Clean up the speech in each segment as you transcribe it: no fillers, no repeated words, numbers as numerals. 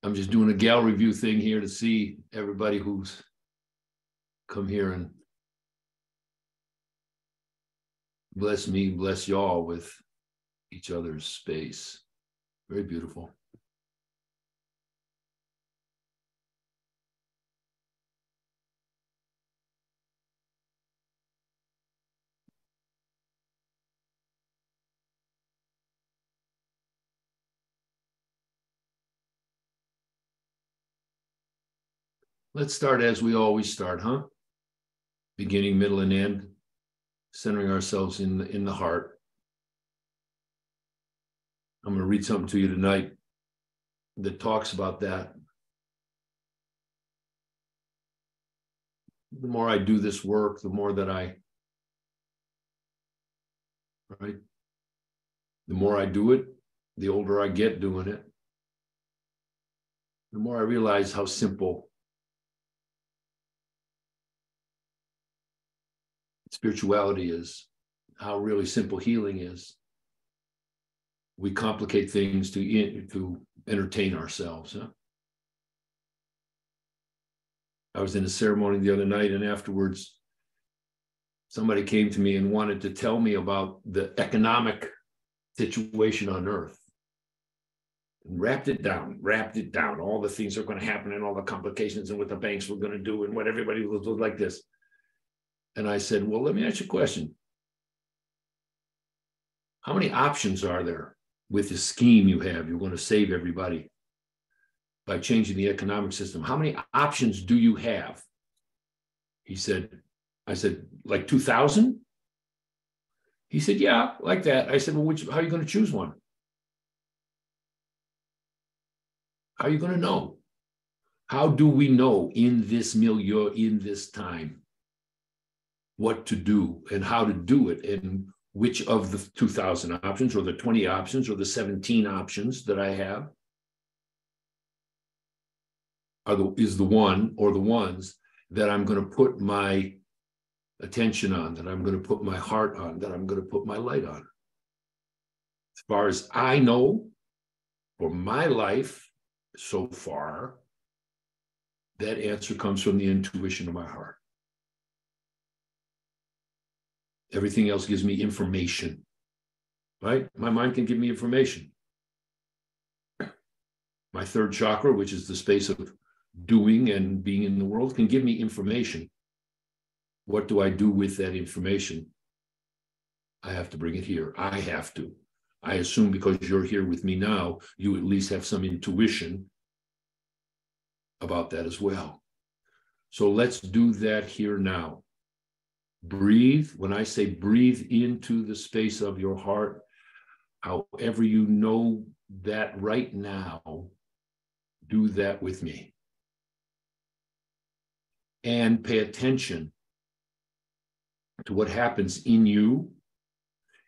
I'm just doing a gallery view thing here to see everybody who's come here and bless me, bless y'all with each other's space. Very beautiful. Let's start as we always start, huh? Beginning, middle, and end, centering ourselves in the heart. I'm going to read something to you tonight that talks about that. The more I do this work, the more that the more I do it, the older I get doing it, the more I realize how simple spirituality is, how really simple healing is. We complicate things to entertain ourselves. Huh? I was in a ceremony the other night, and afterwards, somebody came to me and wanted to tell me about the economic situation on Earth. And wrapped it down, all the things that are going to happen and all the complications and what the banks were going to do and what everybody was like this. And I said, well, let me ask you a question. How many options are there with the scheme you have? You're going to save everybody by changing the economic system. How many options do you have? I said, like 2,000? He said, yeah, like that. I said, well, how are you going to choose one? How are you going to know? How do we know in this milieu, in this time, what to do and how to do it, and which of the 2,000 options or the 20 options or the 17 options that I have is the one or the ones that I'm going to put my attention on, that I'm going to put my heart on, that I'm going to put my light on. As far as I know, for my life so far, that answer comes from the intuition of my heart. Everything else gives me information, right? My mind can give me information. My third chakra, which is the space of doing and being in the world, can give me information. What do I do with that information? I have to bring it here. I have to. I assume because you're here with me now, you at least have some intuition about that as well. So let's do that here now. Breathe. When I say breathe into the space of your heart, however you know that right now, do that with me. And pay attention to what happens in you.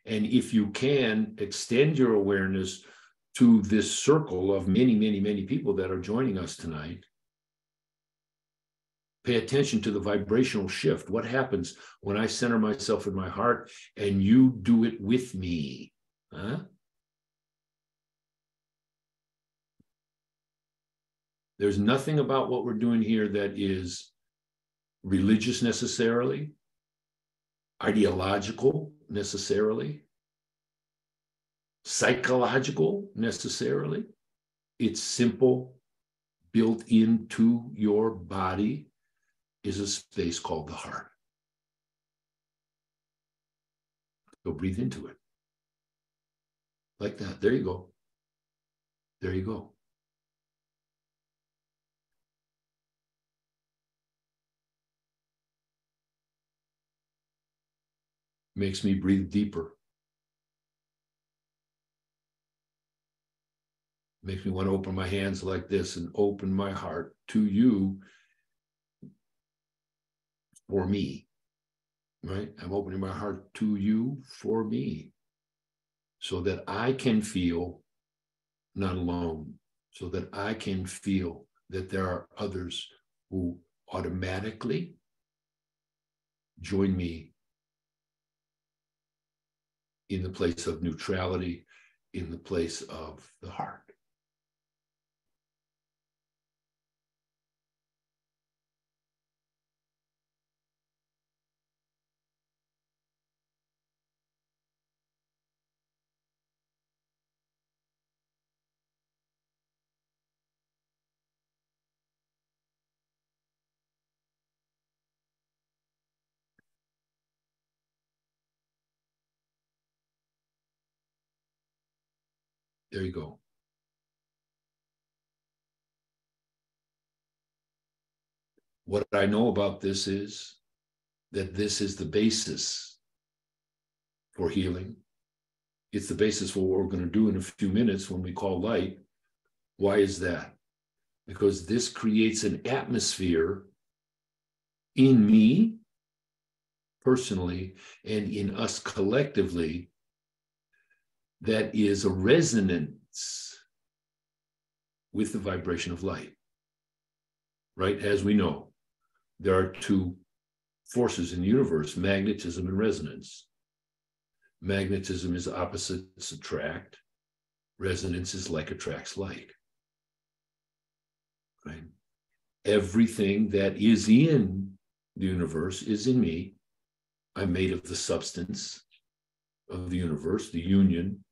And if you can, extend your awareness to this circle of many, many, many people that are joining us tonight. Pay attention to the vibrational shift. What happens when I center myself in my heart and you do it with me? Huh? There's nothing about what we're doing here that is religious necessarily, ideological necessarily, psychological necessarily. It's simple. Built into your body is a space called the heart. So breathe into it. Like that. There you go. There you go. Makes me breathe deeper. Makes me want to open my hands like this and open my heart to you for me, right? I'm opening my heart to you for me so that I can feel not alone, so that I can feel that there are others who automatically join me in the place of neutrality in the place of the heart. There you go. What I know about this is that this is the basis for healing. It's the basis for what we're going to do in a few minutes when we call light. Why is that? Because this creates an atmosphere in me personally and in us collectively that is a resonance with the vibration of light. Right? As we know, there are two forces in the universe, magnetism and resonance. Magnetism is opposites attract. Resonance is like attracts like. Right? Everything that is in the universe is in me. I'm made of the substance of the universe, the union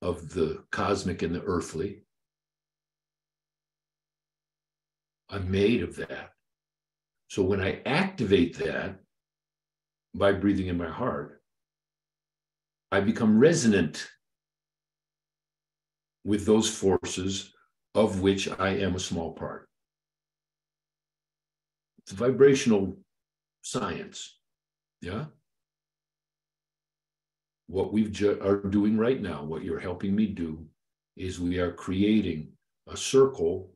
of the cosmic and the earthly. I'm made of that. So when I activate that by breathing in my heart, I become resonant with those forces of which I am a small part. It's vibrational science, yeah? What we are doing right now, what you're helping me do, is we are creating a circle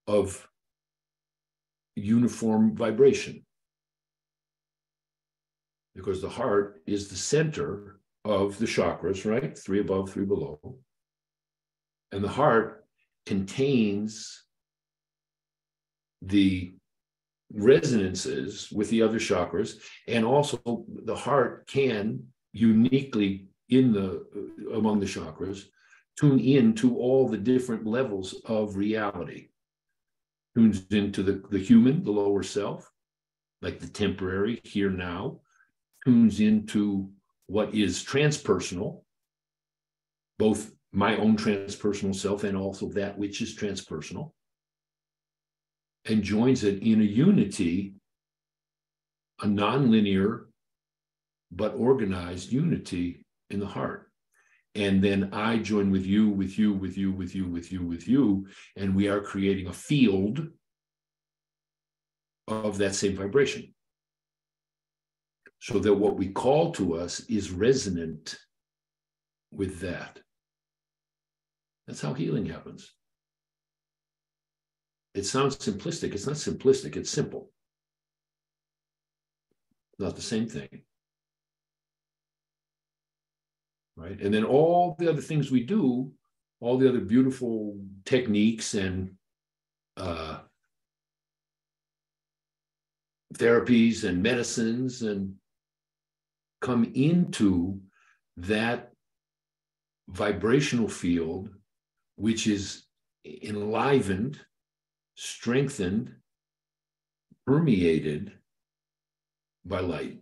of uniform vibration. Because the heart is the center of the chakras, right? 3 above, 3 below. And the heart contains the resonances with the other chakras, and also the heart can uniquely among the chakras tune in to all the different levels of reality. Tunes into the human, the lower self, like the temporary here now, tunes into what is transpersonal, both my own transpersonal self and also that which is transpersonal, and joins it in a unity, a nonlinear but organized unity in the heart. And then I join with you, and we are creating a field of that same vibration. So that what we call to us is resonant with that. That's how healing happens. It sounds simplistic. It's not simplistic, it's simple. Not the same thing. Right? And then all the other things we do, all the other beautiful techniques and therapies and medicines and come into that vibrational field, which is enlivened, strengthened, permeated by light.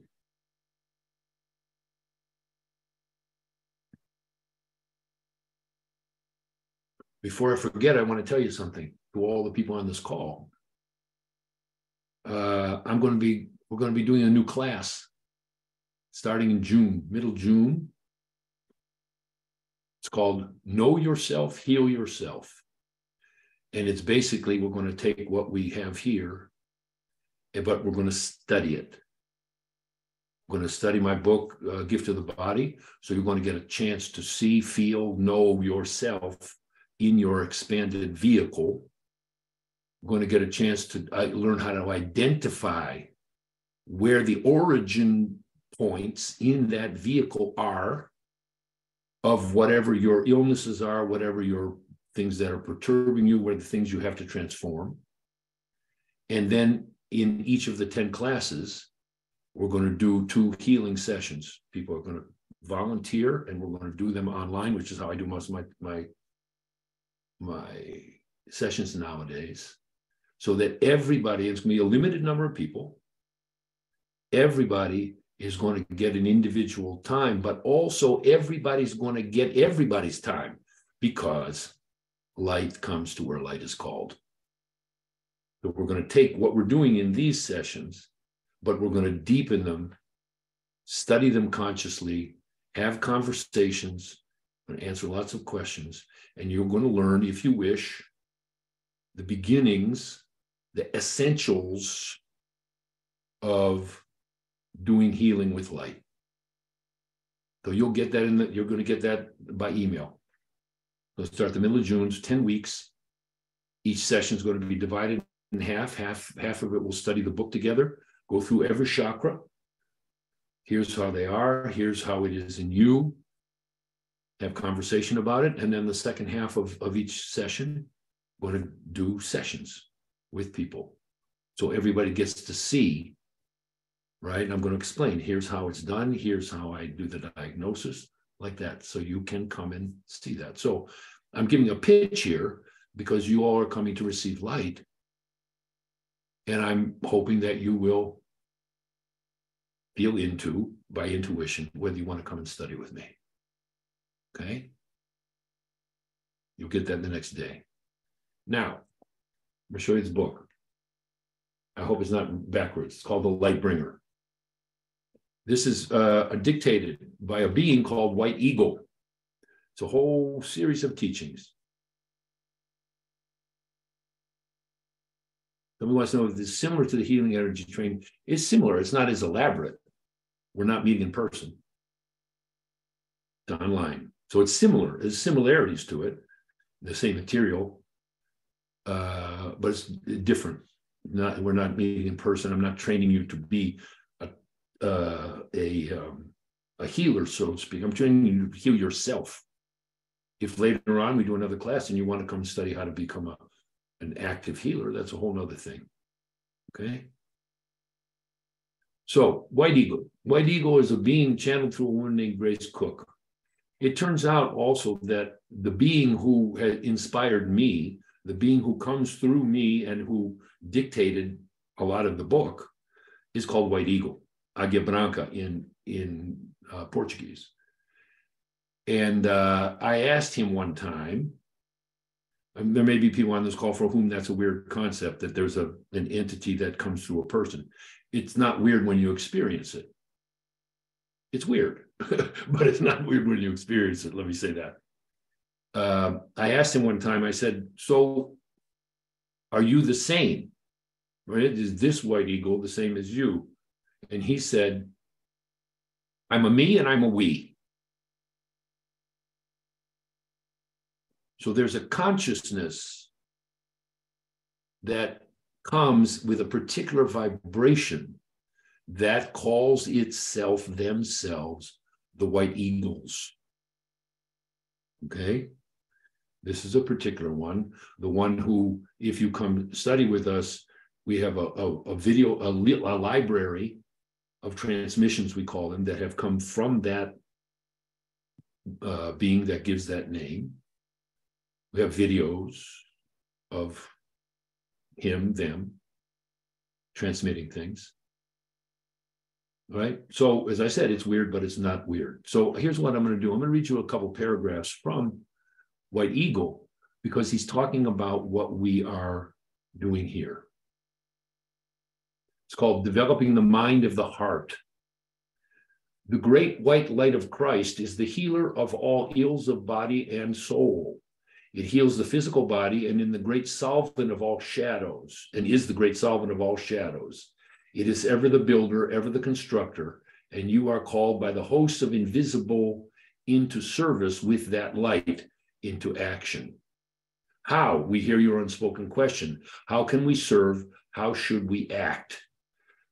Before I forget, I want to tell you something to all the people on this call. We're going to be doing a new class starting in June, middle June. It's called Know Yourself, Heal Yourself. And it's basically, we're going to take what we have here, but we're going to study it. We're going to study my book, Gift of the Body. So you're going to get a chance to see, feel, know yourself in your expanded vehicle. We're going to get a chance to learn how to identify where the origin points in that vehicle are of whatever your illnesses are, whatever your things that are perturbing you, what are the things you have to transform. And then in each of the 10 classes, we're going to do 2 healing sessions. People are going to volunteer, and we're going to do them online, which is how I do most of my sessions nowadays, so that everybody, it's going to be a limited number of people, everybody is going to get an individual time, but also everybody's going to get everybody's time, because light comes to where light is called. So we're going to take what we're doing in these sessions, but we're going to deepen them, study them consciously, have conversations, and answer lots of questions. And you're going to learn, if you wish, the beginnings, the essentials of doing healing with light. So you'll get that you're going to get that by email. It'll start the middle of June, 10 weeks. Each session is going to be divided in half. Half of it will study the book together, go through every chakra. Here's how they are. Here's how it is in you. Have conversation about it. And then the second half of each session, we're going to do sessions with people. So everybody gets to see, right? And I'm going to explain, here's how it's done. Here's how I do the diagnosis, like that. So you can come and see that. So I'm giving a pitch here because you all are coming to receive light. And I'm hoping that you will feel into, by intuition, whether you want to come and study with me. Okay? You'll get that the next day. Now, I'm going to show you this book. I hope it's not backwards. It's called The Light Bringer. This is dictated by a being called White Eagle. It's a whole series of teachings. Somebody wants to know if it's similar to the healing energy training. It's similar. It's not as elaborate. We're not meeting in person. It's online. So it's similar. There's similarities to it. The same material, but it's different. We're not meeting in person. I'm not training you to be a healer, so to speak. I'm training you to heal yourself. If later on we do another class and you want to come study how to become an active healer, that's a whole nother thing. Okay? So, White Eagle. White Eagle is a being channeled through a woman named Grace Cook. It turns out also that the being who had inspired me, the being who comes through me and who dictated a lot of the book, is called White Eagle, Águia Branca in Portuguese. And I asked him one time, there may be people on this call for whom that's a weird concept, that there's an entity that comes through a person. It's not weird when you experience it. It's weird, but it's not weird when you experience it. Let me say that. I asked him one time, I said, so are you the same? Right? Is this White Eagle the same as you? And he said, I'm a me and I'm a we. So there's a consciousness that comes with a particular vibration that calls itself, themselves, the White Eagles. Okay? This is a particular one. The one who, if you come study with us, we have a video, a library of transmissions, we call them, that have come from that being that gives that name. We have videos of him, them, transmitting things. Right? So, as I said, it's weird, but it's not weird. So here's what I'm going to do. I'm going to read you a couple paragraphs from White Eagle, because he's talking about what we are doing here. It's called Developing the Mind of the Heart. The great white light of Christ is the healer of all ills of body and soul. It heals the physical body and in the great solvent of all shadows, and is the great solvent of all shadows. It is ever the builder, ever the constructor, and you are called by the hosts of invisible into service with that light, into action. How? We hear your unspoken question. How can we serve? How should we act?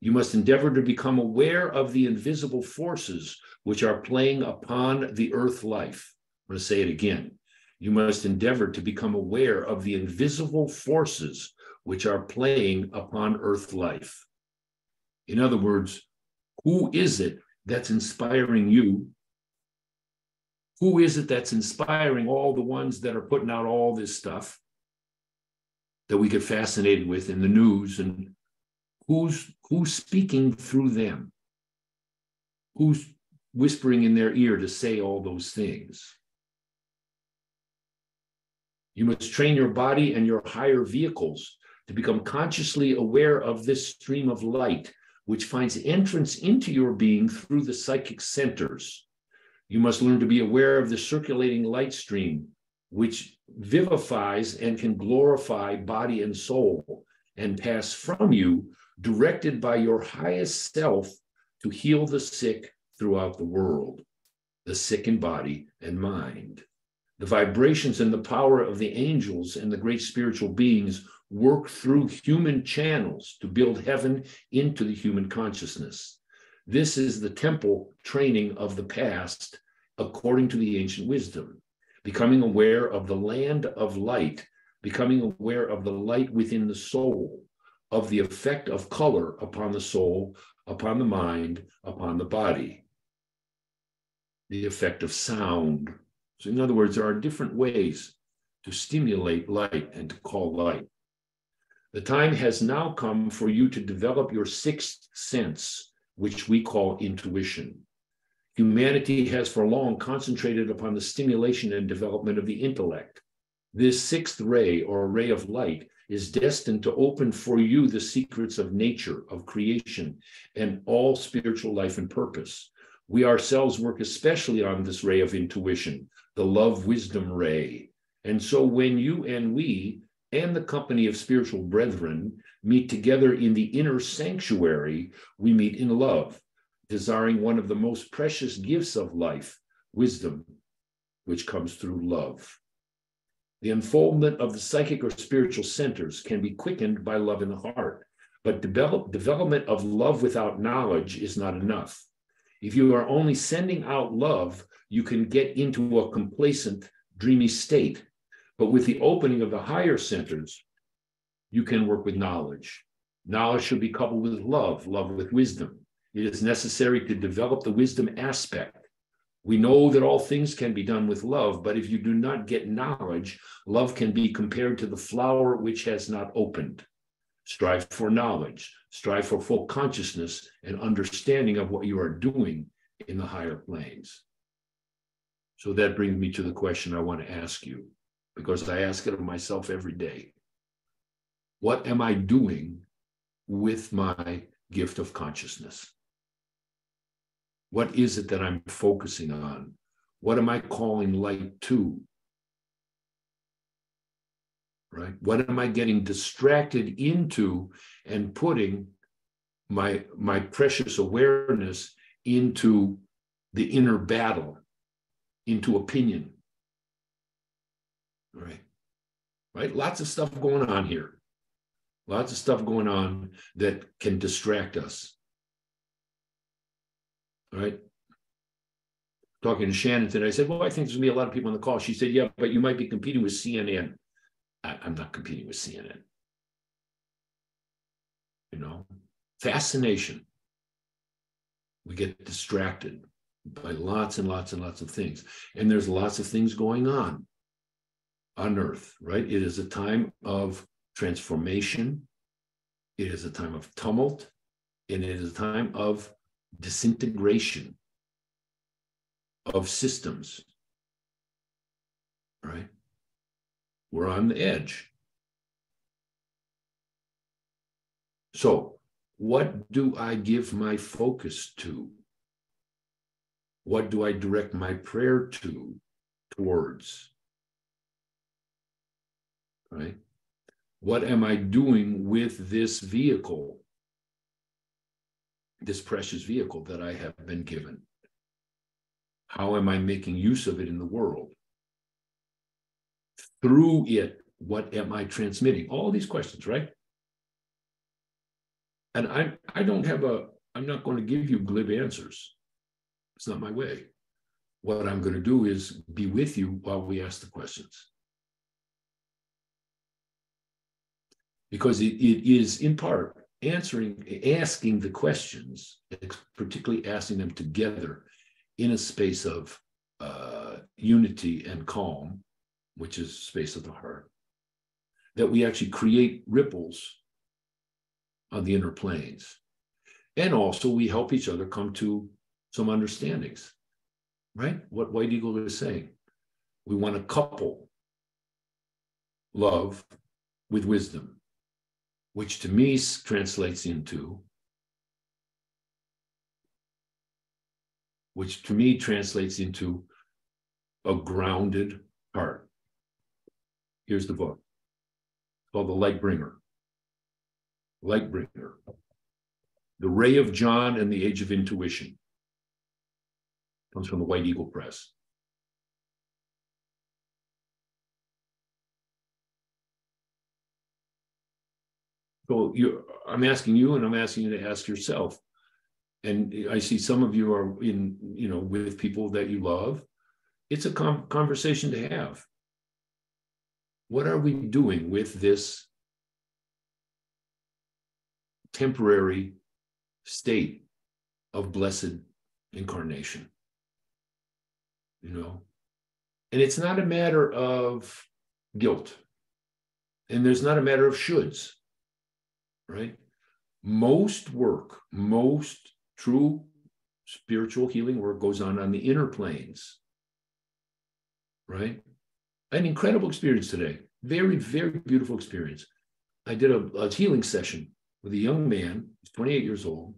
You must endeavor to become aware of the invisible forces which are playing upon the earth life. I'm going to say it again. You must endeavor to become aware of the invisible forces which are playing upon earth life. In other words, who is it that's inspiring you Who is it that's inspiring all the ones that are putting out all this stuff that we get fascinated with in the news? And who's speaking through them? Who's whispering in their ear to say all those things? You must train your body and your higher vehicles to become consciously aware of this stream of light, which finds entrance into your being through the psychic centers. You must learn to be aware of the circulating light stream, which vivifies and can glorify body and soul, and pass from you, directed by your highest self, to heal the sick throughout the world, the sick in body and mind. The vibrations and the power of the angels and the great spiritual beings work through human channels to build heaven into the human consciousness. This is the temple training of the past, according to the ancient wisdom. Becoming aware of the land of light, becoming aware of the light within the soul, of the effect of color upon the soul, upon the mind, upon the body. The effect of sound. So in other words, there are different ways to stimulate light and to call light. The time has now come for you to develop your sixth sense, which we call intuition. Humanity has for long concentrated upon the stimulation and development of the intellect. This sixth ray, or ray of light, is destined to open for you the secrets of nature, of creation, and all spiritual life and purpose. We ourselves work especially on this ray of intuition, the love-wisdom ray. And so when you and we and the company of spiritual brethren meet together in the inner sanctuary, we meet in love, desiring one of the most precious gifts of life, wisdom, which comes through love. The unfoldment of the psychic or spiritual centers can be quickened by love in the heart, but development of love without knowledge is not enough. If you are only sending out love, you can get into a complacent, dreamy state. But with the opening of the higher centers, you can work with knowledge. Knowledge should be coupled with love, love with wisdom. It is necessary to develop the wisdom aspect. We know that all things can be done with love, but if you do not get knowledge, love can be compared to the flower which has not opened. Strive for knowledge, strive for full consciousness and understanding of what you are doing in the higher planes. So that brings me to the question I want to ask you, because I ask it of myself every day. What am I doing with my gift of consciousness? What is it that I'm focusing on? What am I calling light to? Right? What am I getting distracted into and putting my precious awareness into the inner battle, into opinion? Right? Lots of stuff going on here. Lots of stuff going on that can distract us. Right? Talking to Shannon today, I said, well, I think there's going to be a lot of people on the call. She said, yeah, but you might be competing with CNN. I'm not competing with CNN. You know, fascination. We get distracted by lots and lots and lots of things. And there's lots of things going on Earth, right? It is a time of transformation. It is a time of tumult. And it is a time of disintegration of systems, right? We're on the edge. So, what do I give my focus to? What do I direct my prayer towards? Right? What am I doing with this vehicle? This precious vehicle that I have been given? How am I making use of it in the world? Through it, what am I transmitting? All these questions, right? And I'm not going to give you glib answers. It's not my way. What I'm going to do is be with you while we ask the questions. Because it is in part asking the questions, particularly asking them together in a space of unity and calm, which is space of the heart, that we actually create ripples on the inner planes. And also we help each other come to some understandings, right? What White Eagle is saying. We want to couple love with wisdom, which to me translates into a grounded heart. Here's the book. It's called The Light Bringer. Light Bringer. The Ray of John and the Age of Intuition. Comes from the White Eagle Press. So I'm asking you, and I'm asking you to ask yourself. And I see some of you are with people that you love. It's a conversation to have. What are we doing with this temporary state of blessed incarnation? And it's not a matter of guilt, and there's not a matter of shoulds, right? Most true spiritual healing work goes on the inner planes, right? An incredible experience today. Very, very beautiful experience. I did a healing session with a young man. He's 28 years old.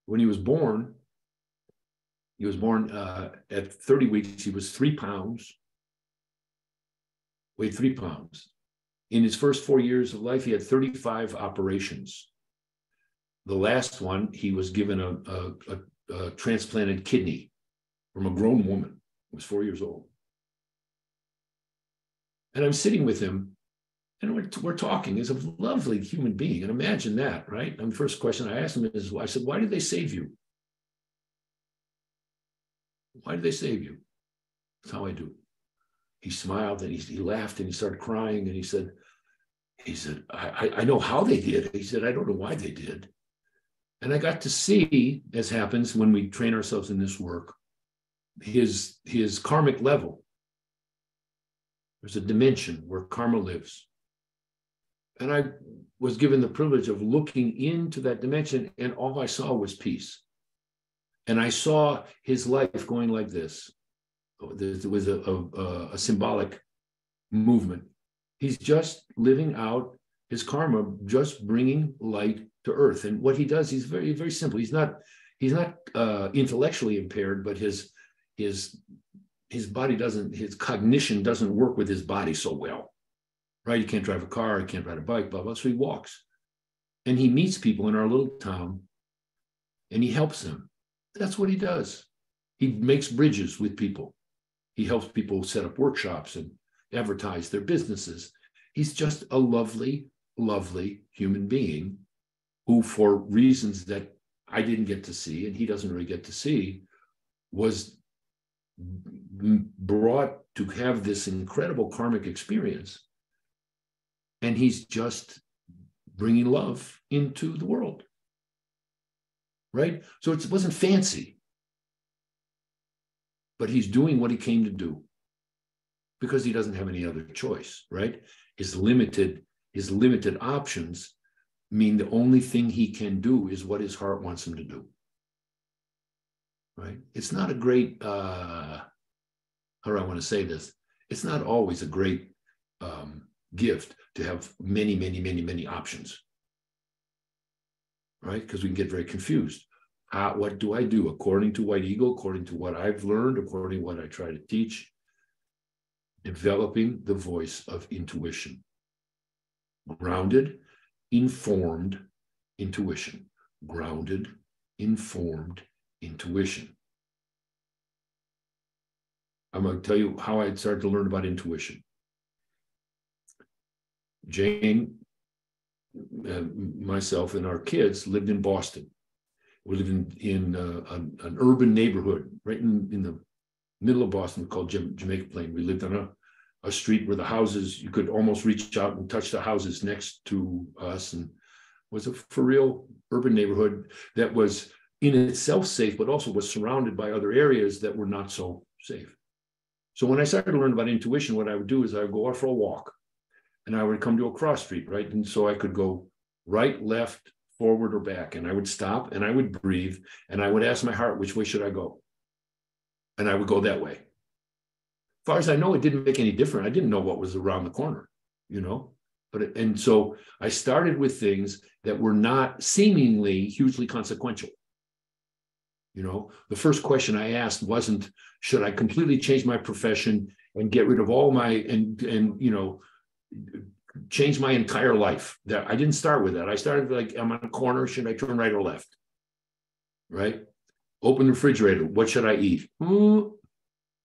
When he was born at 30 weeks. He was 3 pounds, weighed 3 pounds. In his first 4 years of life, he had 35 operations. The last one, he was given a transplanted kidney from a grown woman who was 4 years old. And I'm sitting with him, and we're talking. He's a lovely human being. And imagine that, right? And the first question I asked him is, I said, why did they save you? Why did they save you? That's how I do. He smiled, and he laughed, and he started crying. And he said, I know how they did. He said, I don't know why they did. And I got to see, as happens when we train ourselves in this work, his karmic level. There's a dimension where karma lives. And I was given the privilege of looking into that dimension, and all I saw was peace. And I saw his life going like this. There was a symbolic movement. He's just living out his karma, just bringing light to earth. And what he does, he's very, very simple. He's not intellectually impaired, but his body doesn't, his cognition doesn't work with his body so well, right? He can't drive a car, he can't ride a bike, blah, blah. So he walks. And he meets people in our little town, and he helps them. That's what he does. He makes bridges with people. He helps people set up workshops and advertise their businesses. He's just a lovely, lovely human being who, for reasons that I didn't get to see, and he doesn't really get to see, was brought to have this incredible karmic experience. And he's just bringing love into the world, right? So it wasn't fancy, but he's doing what he came to do because he doesn't have any other choice, right? His limited options mean the only thing he can do is what his heart wants him to do, right? It's not a great, how do I want to say this? It's not always a great gift to have many, many, many, many options, right? Because we can get very confused. What do I do according to White Eagle, according to what I've learned, according to what I try to teach? Developing the voice of intuition. Grounded, informed intuition. Grounded, informed intuition. I'm going to tell you how I started to learn about intuition. Jane, myself, and our kids lived in Boston. We lived in an urban neighborhood right in the middle of Boston called Jamaica Plain. We lived on a street where the houses, you could almost reach out and touch the houses next to us, and was a for real urban neighborhood that was in itself safe, but also was surrounded by other areas that were not so safe. So when I started to learn about intuition, what I would do is I would go out for a walk and I would come to a cross street, right? And so I could go right, left, forward, or back. And I would stop and I would breathe and I would ask my heart, which way should I go? And I would go that way. As far as I know, it didn't make any difference. I didn't know what was around the corner, you know? And so I started with things that were not seemingly hugely consequential. You know, the first question I asked wasn't, should I completely change my profession and get rid of all my, and you know, change my entire life? That I didn't start with that. I started like, I'm on a corner, should I turn right or left? Right? Open the refrigerator, what should I eat?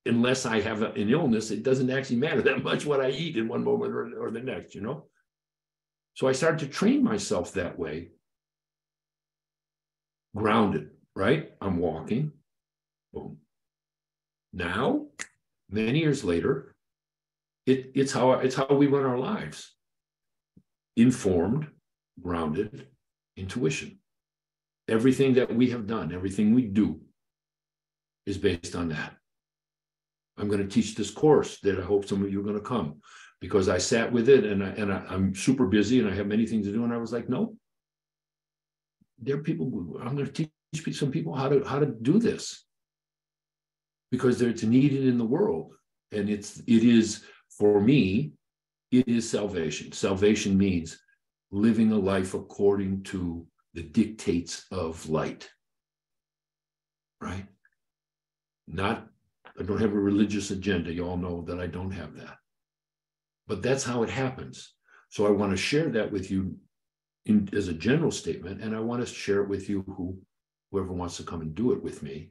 Unless I have an illness, it doesn't actually matter that much what I eat in one moment or the next, you know? So I started to train myself that way, grounded, right? I'm walking, boom. Now, many years later, it's how we run our lives. Informed, grounded, intuition. Everything that we have done, everything we do is based on that. I'm going to teach this course that I hope some of you are going to come, because I sat with it and I'm super busy and I have many things to do. And I was like, no, there are people, I'm going to teach some people how to do this, because it's needed in the world. And it is, for me, it is salvation. Salvation means living a life according to the dictates of light, right? I don't have a religious agenda. You all know that I don't have that. But that's how it happens. So I want to share that with you as a general statement, and I want to share it with you, whoever wants to come and do it with me.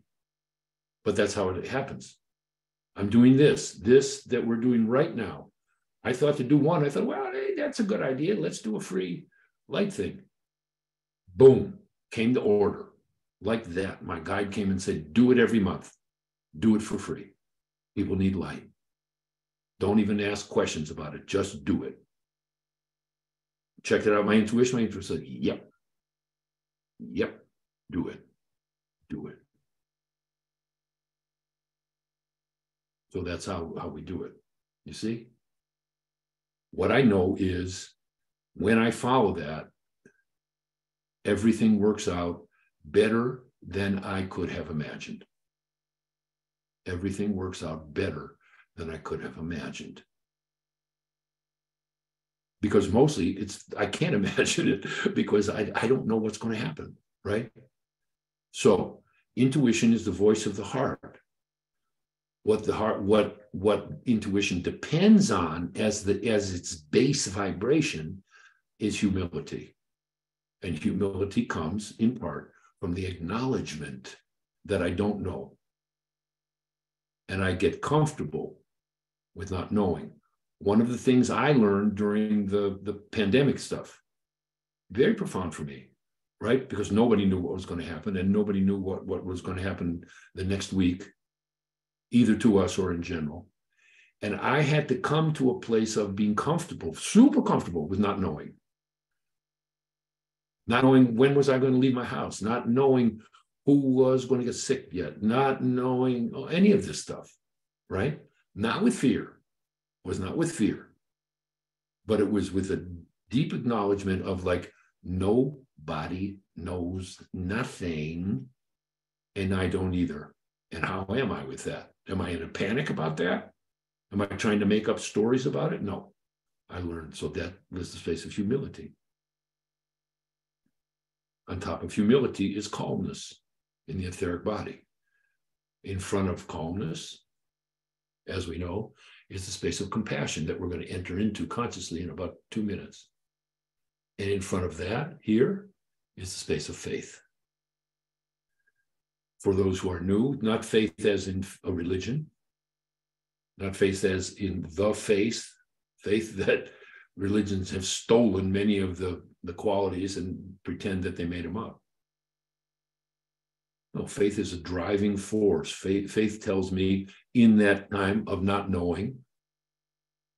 But that's how it happens. I'm doing this that we're doing right now. I thought to do one. I thought, well, hey, that's a good idea. Let's do a free light thing. Boom, came the order. Like that, my guide came and said, do it every month. Do it for free. People need light. Don't even ask questions about it. Just do it. Checked it out. My intuition said, yep, do it. So that's how we do it. You see? What I know is when I follow that, everything works out better than I could have imagined. Everything works out better than I could have imagined. Because mostly I can't imagine it, because I don't know what's going to happen, right? So intuition is the voice of the heart. What intuition depends on as its base vibration is humility. And humility comes in part from the acknowledgement that I don't know. And I get comfortable with not knowing. One of the things I learned during the pandemic stuff, very profound for me, right? Because nobody knew what was going to happen, and nobody knew what was going to happen the next week, either to us or in general. And I had to come to a place of being comfortable, super comfortable with not knowing. Not knowing when was I going to leave my house, not knowing who was going to get sick yet, not knowing any of this stuff, right? Not with fear. It was not with fear. But it was with a deep acknowledgement of like, nobody knows nothing, and I don't either. And how am I with that? Am I in a panic about that? Am I trying to make up stories about it? No. I learned. So that was the space of humility. On top of humility is calmness in the etheric body. In front of calmness, as we know, is the space of compassion that we're going to enter into consciously in about 2 minutes. And in front of that, here, is the space of faith. For those who are new, not faith as in a religion, not faith as in the faith that religions have stolen many of the qualities and pretend that they made them up. No, faith is a driving force. Faith tells me in that time of not knowing,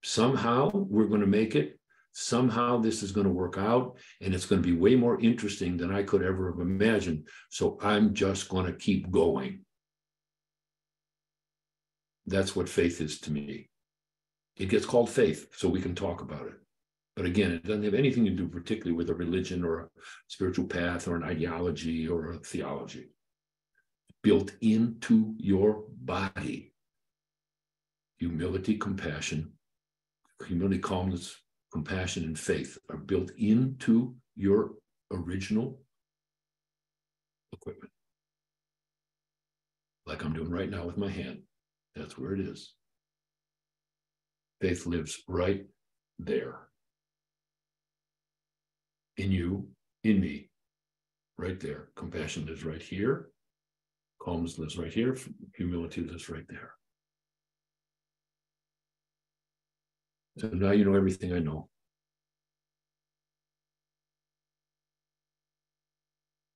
somehow we're going to make it. Somehow this is going to work out, and it's going to be way more interesting than I could ever have imagined. So I'm just going to keep going. That's what faith is to me. It gets called faith, so we can talk about it. But again, it doesn't have anything to do particularly with a religion or a spiritual path or an ideology or a theology. Built into your body. Humility, compassion, calmness, compassion, and faith are built into your original equipment. Like I'm doing right now with my hand. That's where it is. Faith lives right there. In you, in me, right there. Compassion lives right here. Calmness lives right here. Humility lives right there. So now you know everything I know.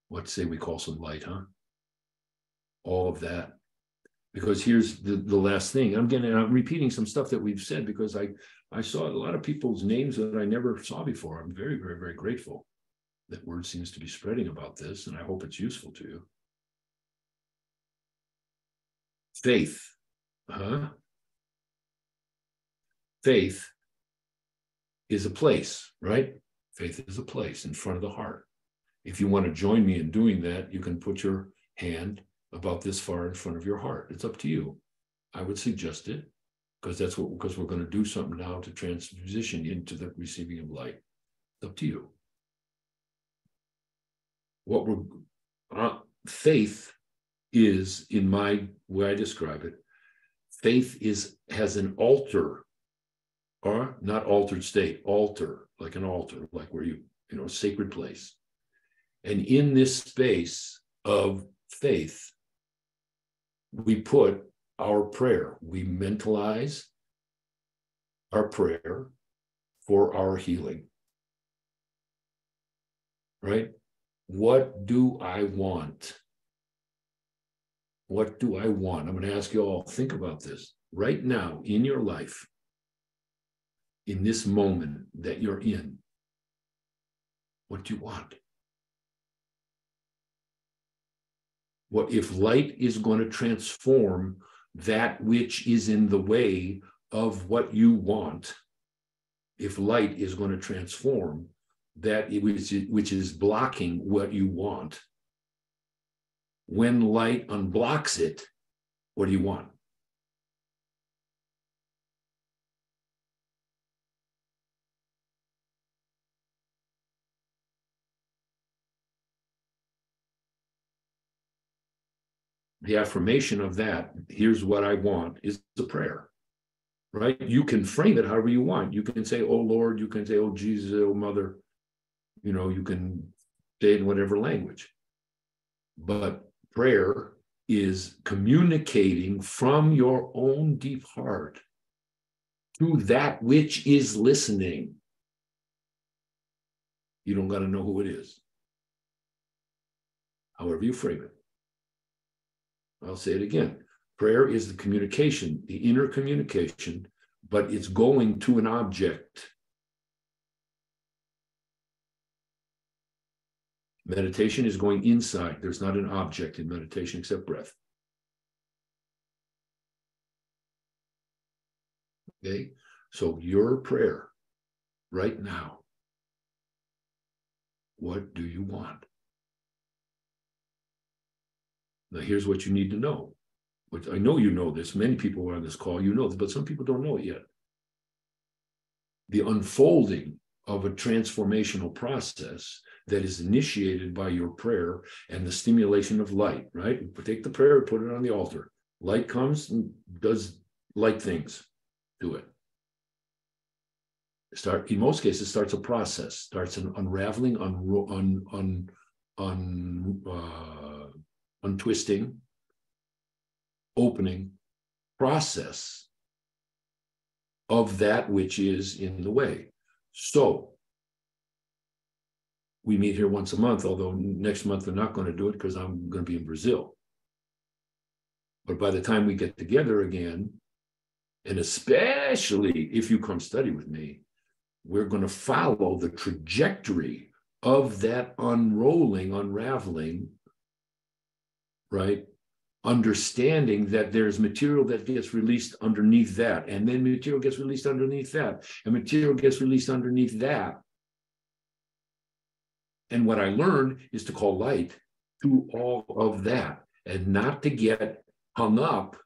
What say we call some light, huh? All of that. Because here's the last thing. I'm repeating some stuff that we've said because I saw a lot of people's names that I never saw before. I'm very, very, very grateful that word seems to be spreading about this, and I hope it's useful to you. Faith. Faith is a place, right? Faith is a place in front of the heart. If you want to join me in doing that, you can put your hand about this far in front of your heart. It's up to you. I would suggest it because we're going to do something now to transition into the receiving of light. It's up to you. Faith is, in my way I describe it, faith has an altar, or not altered state, altar, like an altar, like where a sacred place. And in this space of faith, we put our prayer. We mentalize our prayer for our healing. Right? What do I want? What do I want? I'm going to ask you all, think about this. Right now, in your life, in this moment that you're in, what do you want? What if light is going to transform that which is in the way of what you want? If light is going to transform that which is blocking what you want, when light unblocks it, what do you want? The affirmation of that, here's what I want, is the prayer, right? You can frame it however you want. You can say, oh Lord, you can say, oh Jesus, oh Mother, you can say it in whatever language. But prayer is communicating from your own deep heart to that which is listening. You don't got to know who it is. However you frame it. I'll say it again. Prayer is the communication, the inner communication, but it's going to an object. Meditation is going inside. There's not an object in meditation except breath. Okay? So your prayer right now, what do you want? Now, here's what you need to know. Which I know you know this. Many people are on this call, you know this, but some people don't know it yet. The unfolding of a transformational process that is initiated by your prayer and the stimulation of light, right? Take the prayer, put it on the altar. Light comes and does light things to it. In most cases, starts a process, starts an unraveling, untwisting, opening process of that which is in the way. So we meet here once a month, although next month they're not going to do it because I'm going to be in Brazil. But by the time we get together again, and especially if you come study with me, we're going to follow the trajectory of that unraveling, right? understanding that there's material that gets released underneath that, and then material gets released underneath that, and material gets released underneath that. And what I learned is to call light to all of that, and not to get hung up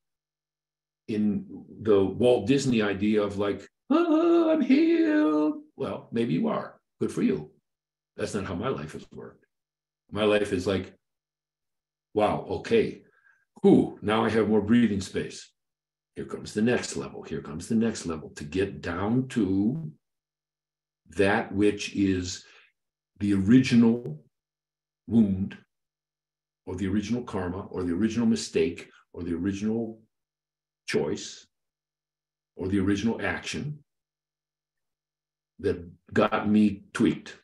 in the Walt Disney idea of like, oh, I'm healed. Well, maybe you are. Good for you. That's not how my life has worked. My life is like, wow, okay. Ooh, now I have more breathing space. Here comes the next level. Here comes the next level to get down to that which is the original wound, or the original karma, or the original mistake, or the original choice, or the original action that got me tweaked.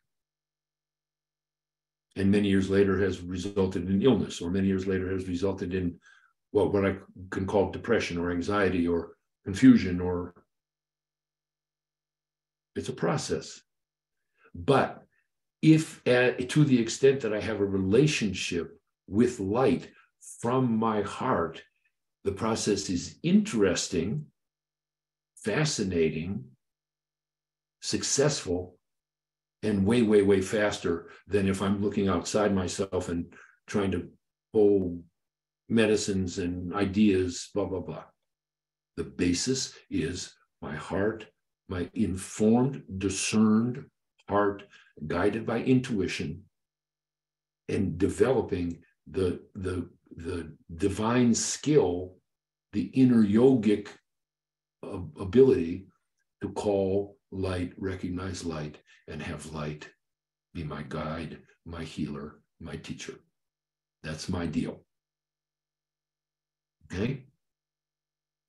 And many years later has resulted in illness, or many years later has resulted in what I can call depression or anxiety or confusion, or it's a process. But if to the extent that I have a relationship with light from my heart, the process is interesting, fascinating, successful, and way, way, way faster than if I'm looking outside myself and trying to pull medicines and ideas, blah, blah, blah. The basis is my heart, my informed, discerned heart, guided by intuition, and developing the divine skill, the inner yogic ability to call light, recognize light, and have light be my guide, my healer, my teacher. That's my deal. Okay?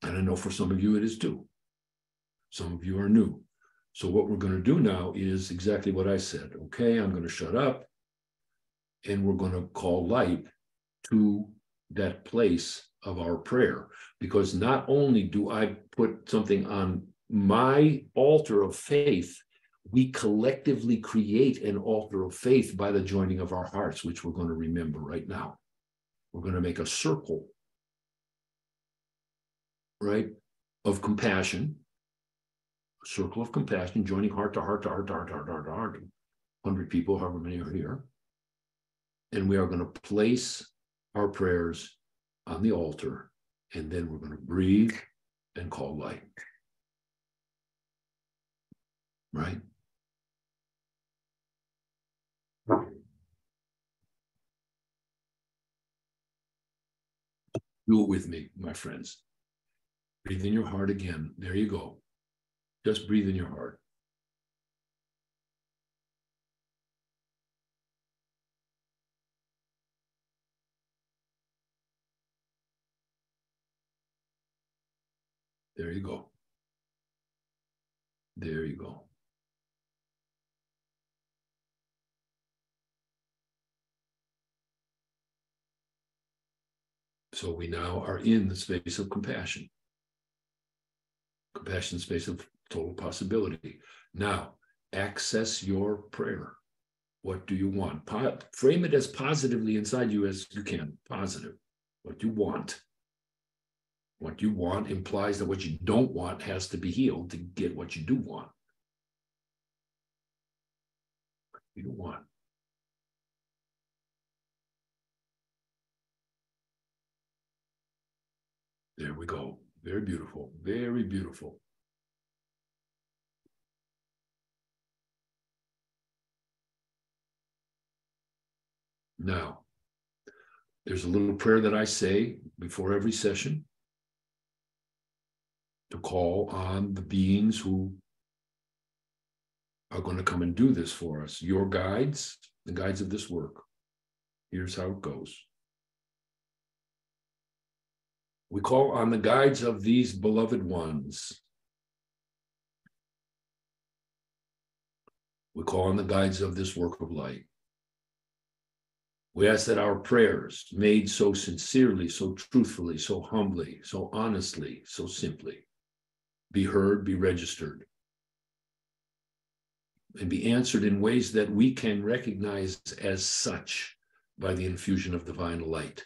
And I know for some of you it is too. Some of you are new. So what we're going to do now is exactly what I said. Okay, I'm going to shut up, and we're going to call light to that place of our prayer. Because not only do I put something on my altar of faith, we collectively create an altar of faith by the joining of our hearts, which we're going to remember right now. We're going to make a circle, right, of compassion, a circle of compassion, joining heart to heart to heart to heart to heart to heart to heart, 100 people, however many are here. And we are going to place our prayers on the altar, and then we're going to breathe and call light. Right? Do it with me, my friends. Breathe in your heart again. There you go. Just breathe in your heart. There you go. There you go. So we now are in the space of compassion. Compassion, space of total possibility. Now, access your prayer. What do you want? Frame it as positively inside you as you can. Positive. What you want. What you want implies that what you don't want has to be healed to get what you do want. What you want. There we go. Very beautiful. Very beautiful. Now, there's a little prayer that I say before every session to call on the beings who are going to come and do this for us. Your guides, the guides of this work. Here's how it goes. We call on the guides of these beloved ones. We call on the guides of this work of light. We ask that our prayers, made so sincerely, so truthfully, so humbly, so honestly, so simply, be heard, be registered, and be answered in ways that we can recognize as such by the infusion of divine light.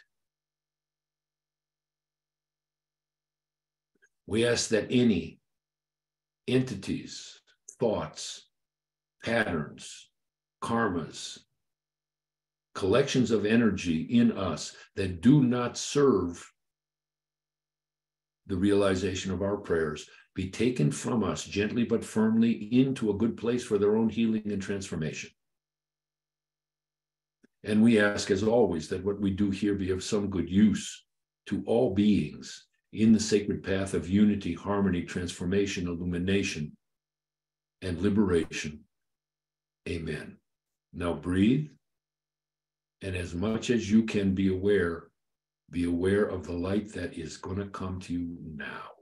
We ask that any entities, thoughts, patterns, karmas, collections of energy in us that do not serve the realization of our prayers be taken from us gently but firmly into a good place for their own healing and transformation. And we ask, as always, that what we do here be of some good use to all beings in the sacred path of unity, harmony, transformation, illumination, and liberation. Amen. Now breathe, and as much as you can be aware of the light that is going to come to you now.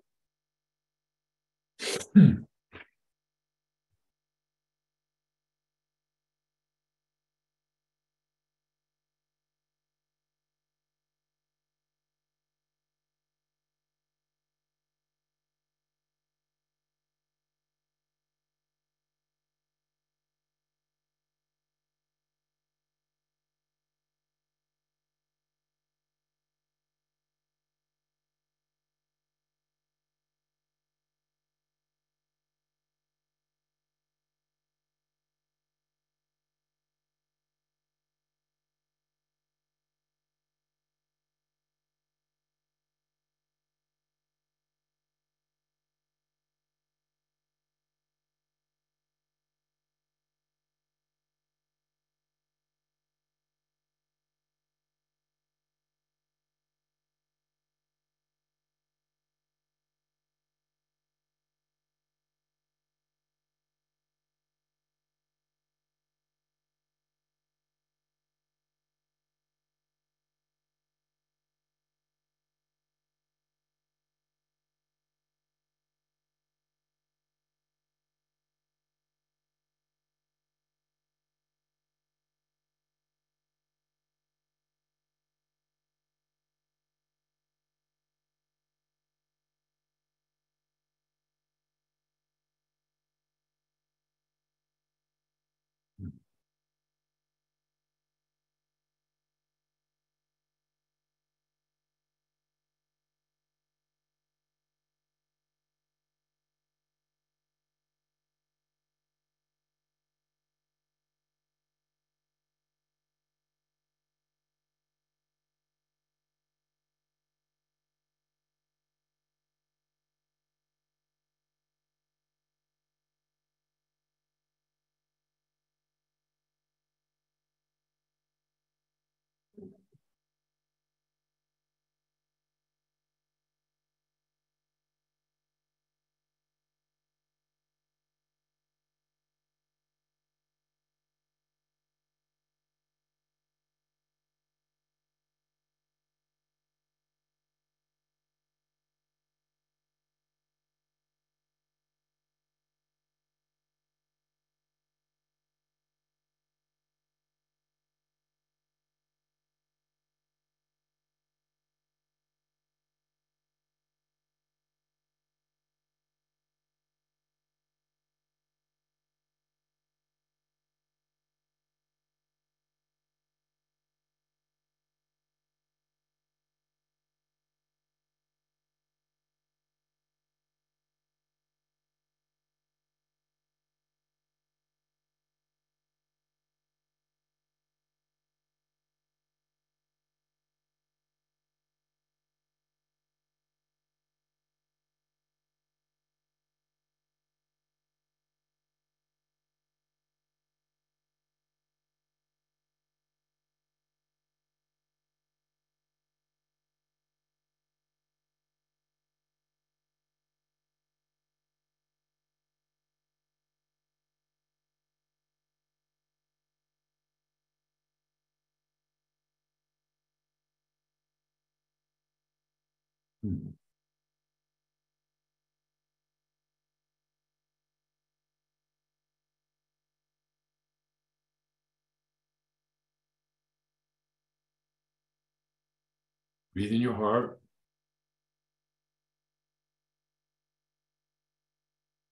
Breathe in your heart.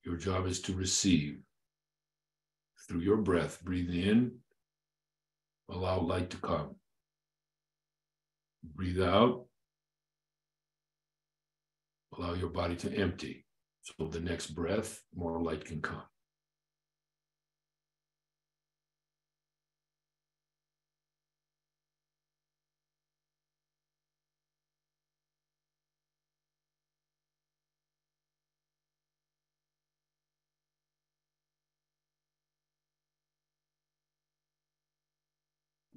Your job is to receive through your breath. Breathe in, allow light to come. Breathe out, Allow your body to empty. So the next breath, more light can come.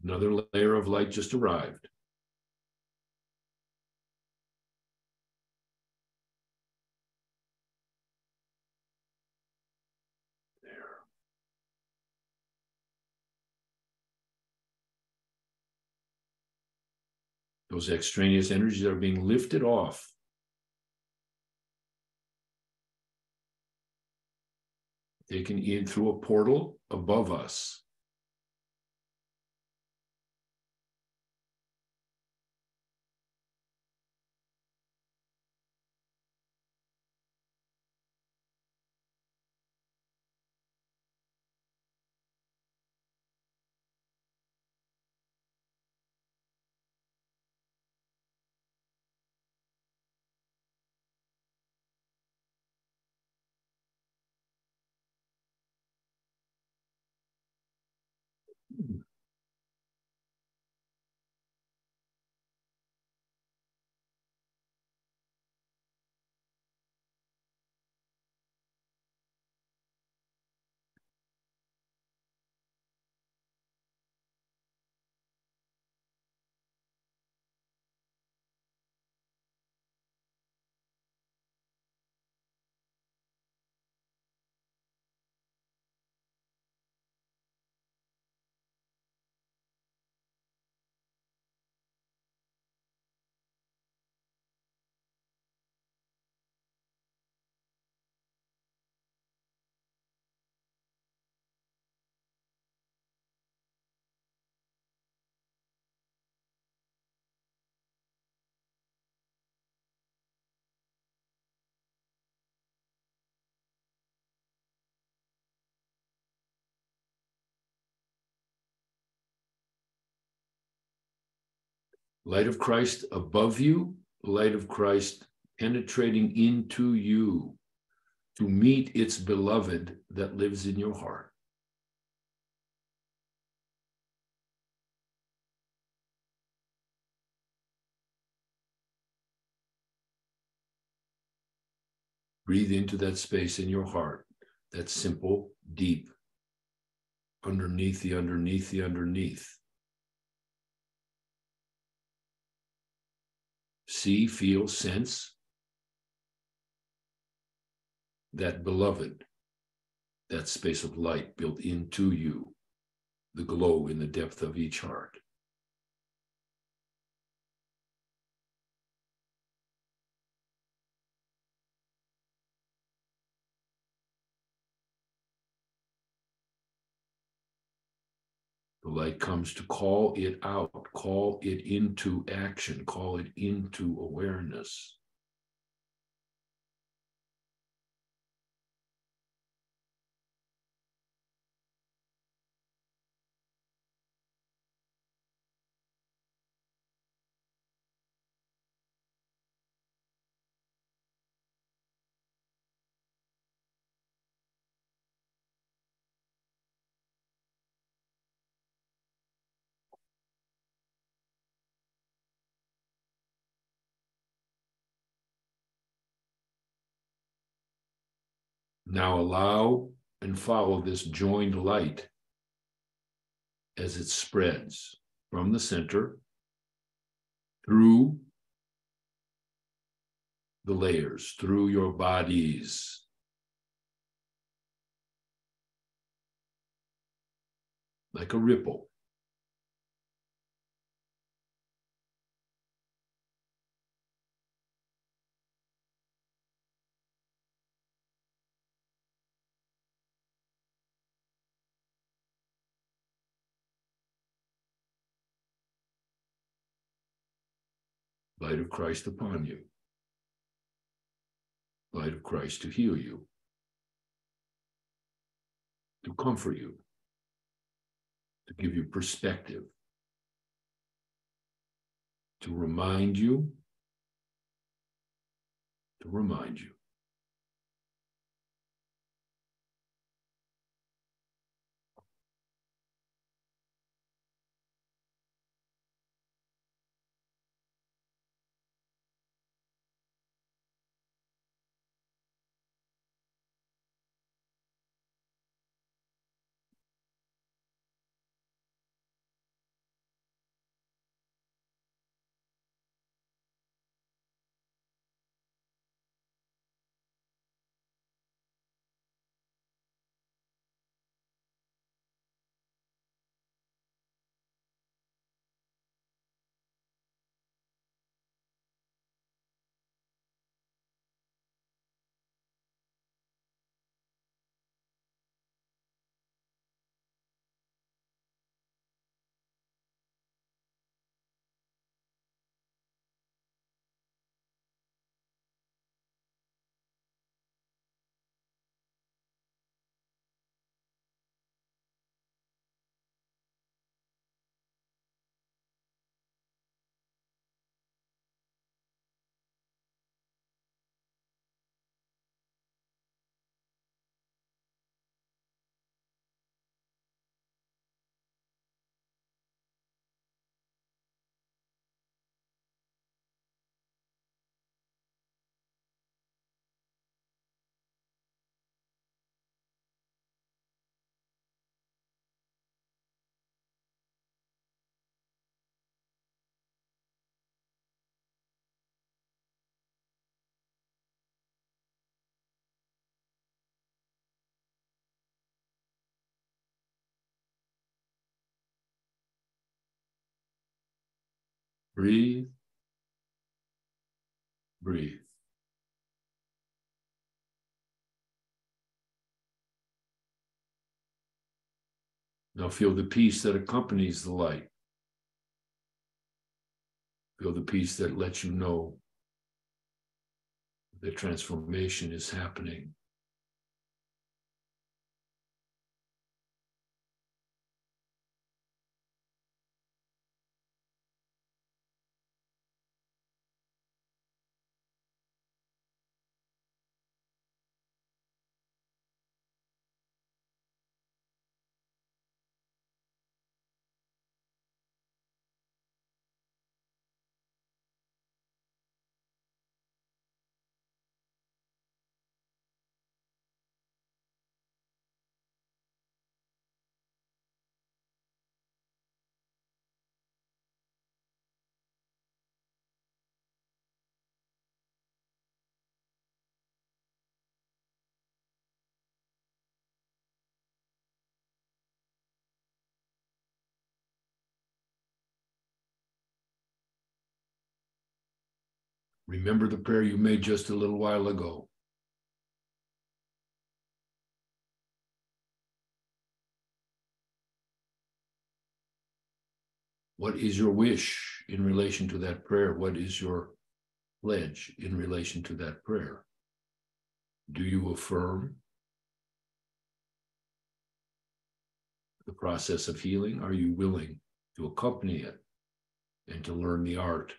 Another layer of light just arrived. There. Those extraneous energies are being lifted off. Taken in through a portal above us. Light of Christ above you, light of Christ penetrating into you to meet its beloved that lives in your heart. Breathe into that space in your heart, that simple, deep, underneath the underneath the underneath. See, feel, sense that beloved, that space of light built into you, the glow in the depth of each heart. The light comes to call it out, call it into action, call it into awareness. Now allow and follow this joined light as it spreads from the center through the layers, through your bodies. Like a ripple. Light of Christ upon you. Light of Christ to heal you, to comfort you, to give you perspective, to remind you, to remind you. Breathe, breathe. Now feel the peace that accompanies the light. Feel the peace that lets you know that transformation is happening. Remember the prayer you made just a little while ago. What is your wish in relation to that prayer? What is your pledge in relation to that prayer? Do you affirm the process of healing? Are you willing to accompany it and to learn the art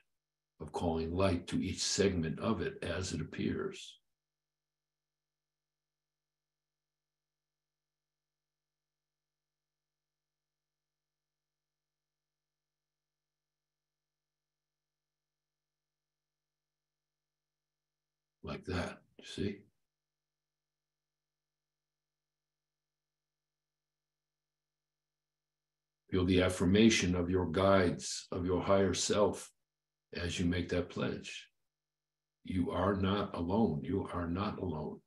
of calling light to each segment of it as it appears? Like that, you see? Feel the affirmation of your guides, of your higher self, as you make that pledge. You are not alone. You are not alone.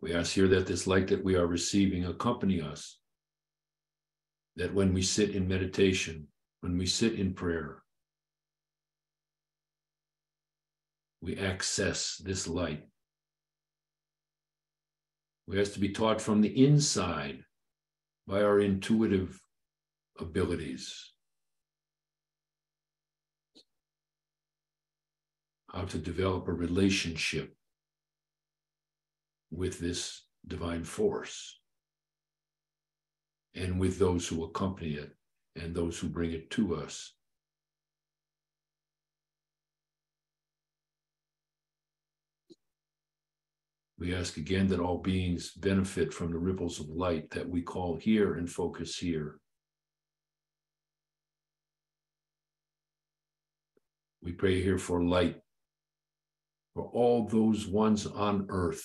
We ask here that this light that we are receiving accompany us, that when we sit in meditation, when we sit in prayer, we access this light. We ask to be taught from the inside by our intuitive abilities how to develop a relationship with this divine force and with those who accompany it and those who bring it to us. We ask again that all beings benefit from the ripples of light that we call here and focus here. We pray here for light for all those ones on earth,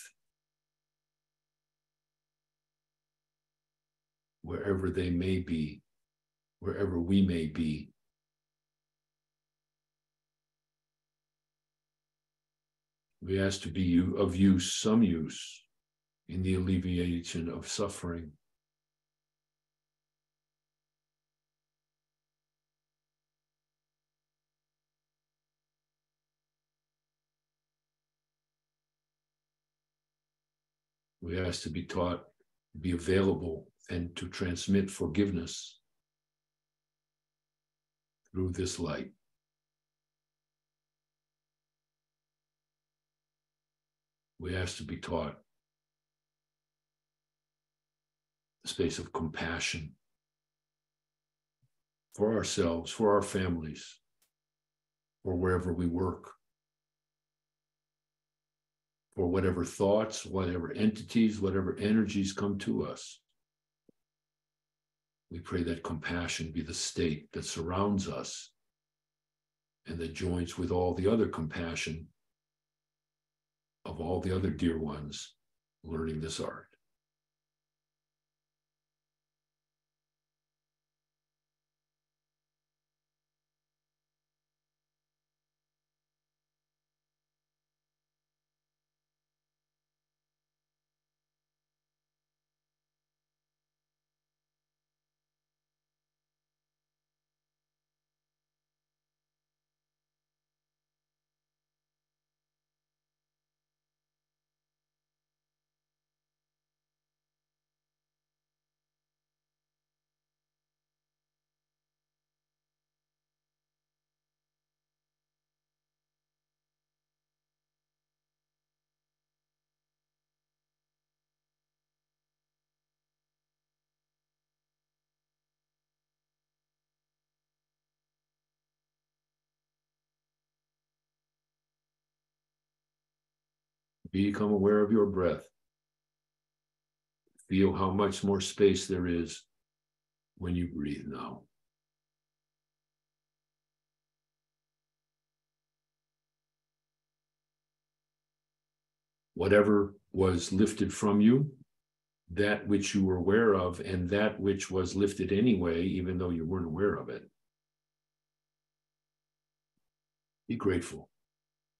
wherever they may be, wherever we may be. We ask to be of use, some use, in the alleviation of suffering. We ask to be taught, to be available, and to transmit forgiveness through this light. We ask to be taught the space of compassion for ourselves, for our families, for wherever we work, for whatever thoughts, whatever entities, whatever energies come to us. We pray that compassion be the state that surrounds us and that joins with all the other compassion of all the other dear ones learning this art. Become aware of your breath. Feel how much more space there is when you breathe now. Whatever was lifted from you, that which you were aware of, and that which was lifted anyway, even though you weren't aware of it. Be grateful.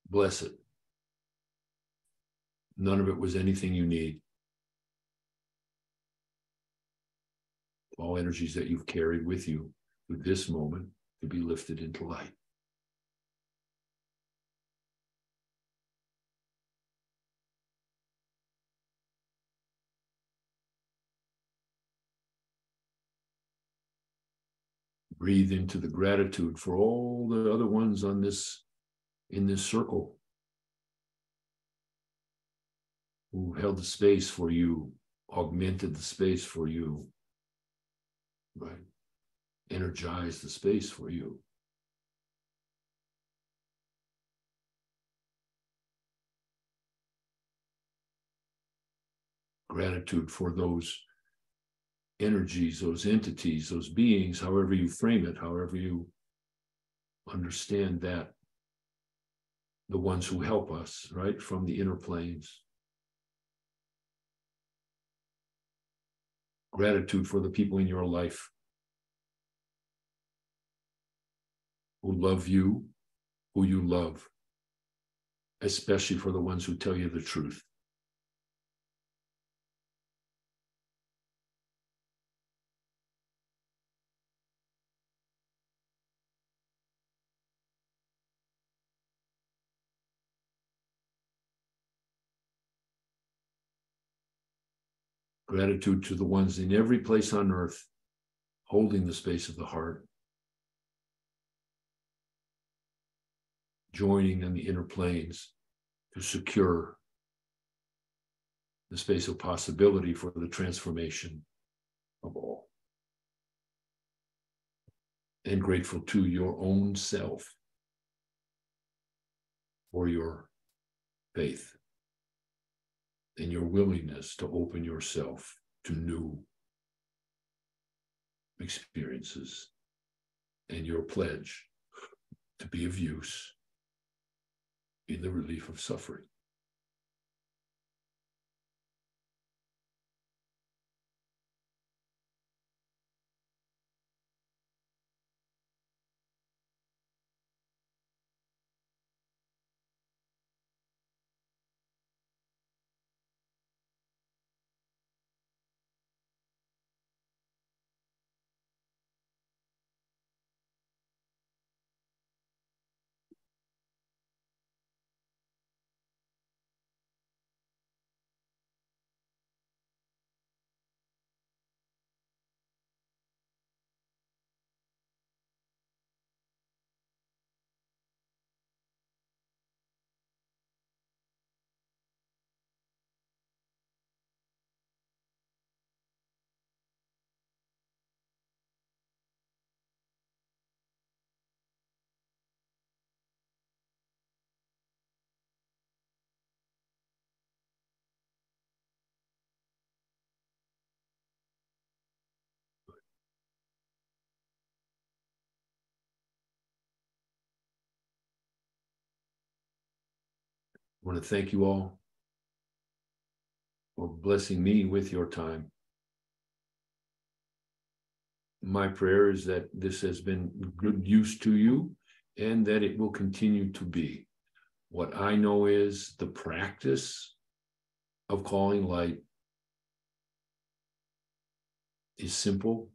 Bless it. None of it was anything you need. All energies that you've carried with you to this moment to be lifted into light. Breathe into the gratitude for all the other ones on this, in this circle, who held the space for you, augmented the space for you, right? Energized the space for you. Gratitude for those energies, those entities, those beings, however you frame it, however you understand that, the ones who help us, right, from the inner planes. Gratitude for the people in your life who love you, who you love, especially for the ones who tell you the truth. Gratitude to the ones in every place on earth holding the space of the heart, joining in the inner planes to secure the space of possibility for the transformation of all. And grateful to your own self for your faith and your willingness to open yourself to new experiences, and your pledge to be of use in the relief of suffering. I want to thank you all for blessing me with your time. My prayer is that this has been good use to you and that it will continue to be. What I know is the practice of calling light is simple.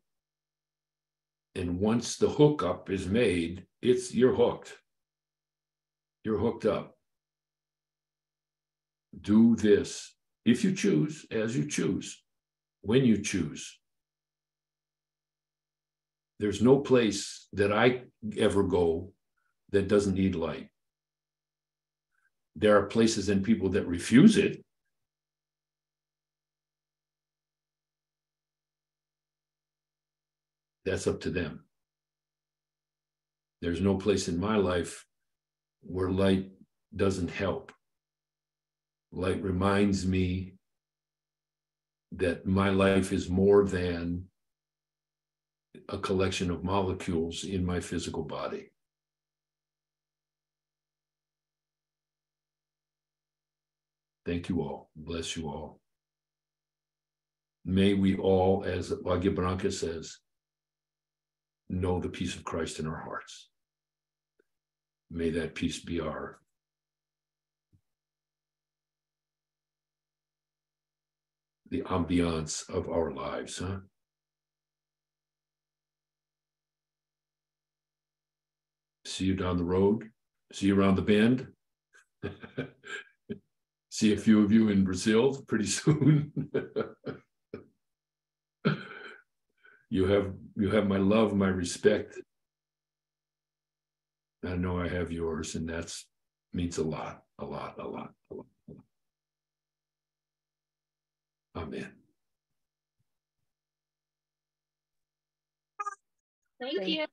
And once the hookup is made, you're hooked. You're hooked up. Do this if you choose, as you choose, when you choose. There's no place that I ever go that doesn't need light. There are places and people that refuse it. That's up to them. There's no place in my life where light doesn't help. Light reminds me that my life is more than a collection of molecules in my physical body. Thank you all. Bless you all. May we all, as Agya Branca says, know the peace of Christ in our hearts. May that peace be the ambiance of our lives, huh? See you down the road. See you around the bend. See a few of you in Brazil pretty soon. You have my love, my respect. I know I have yours, and that means a lot, a lot, a lot, a lot. Amen. Thank you.